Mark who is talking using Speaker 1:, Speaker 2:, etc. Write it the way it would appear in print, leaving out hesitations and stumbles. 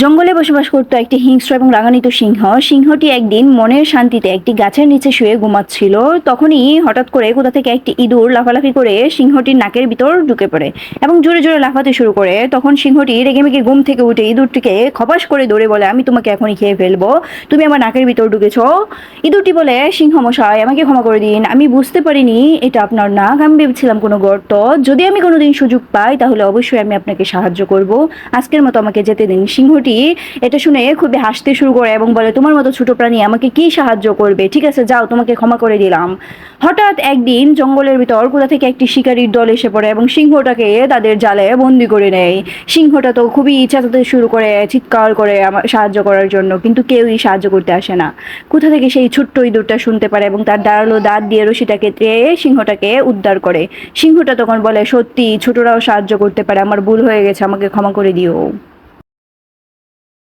Speaker 1: জঙ্গলে বসবাস করত একটি হিংস্র এবং রাগান্বিত সিংহ। সিংহটি একদিন মনের শান্তিতে একটি গাছের নিচে শুয়ে ঘুমাচ্ছিল। তখনই হঠাৎ করে কোথা থেকে একটি ইঁদুর লাফালাফি করে সিংহটির নাকের ভিতর ঢুকে পড়ে এবং জোরে জোরে লাফাতে শুরু করে। তখন সিংহটি রেগেমেগে ঘুম থেকে উঠে ইঁদুরটিকে খপাস করে ধরে বলে, আমি তোমাকে এখনই খেয়ে ফেলবো, তুমি আমার নাকের ভিতর ঢুকেছ। ইঁদুরটি বলে, সিংহ মশাই আমাকে ক্ষমা করে দিন, আমি বুঝতে পারিনি এটা আপনার নাক, আমি ভেবেছিলাম কোনো গর্ত। যদি আমি কোনোদিন সুযোগ পাই তাহলে অবশ্যই আমি আপনাকে সাহায্য করব, আজকের মতো আমাকে যেতে দিন। সিংহটি এটা শুনে খুবই হাসতে শুরু করে এবং বলে, তোমার মতো ছোট প্রাণী আমাকে কি সাহায্য করবে, ঠিক আছে যাও, তোমাকে ক্ষমা করে দিলাম। হঠাৎ একদিন জঙ্গলের ভিতর কোথা থেকে একটি শিকারীর দল এসে পড়ে এবং সিংহটাকে তাদের জালে বন্দি করে নেয়। সিংহটা তো খুবই চেঁচাতে শুরু করে, চিৎকার করে আমার সাহায্য করার জন্য, কিন্তু কেউই সাহায্য করতে আসে না। কোথা থেকে সেই ছোট্ট ইঁদুরটা শুনতে পারে এবং তার ধারালো দাঁত দিয়ে রশিটাকে টেনে সিংহটাকে উদ্ধার করে। সিংহটা তখন বলে, সত্যি ছোটরাও সাহায্য করতে পারে, আমার ভুল হয়ে গেছে, আমাকে ক্ষমা করে দিও।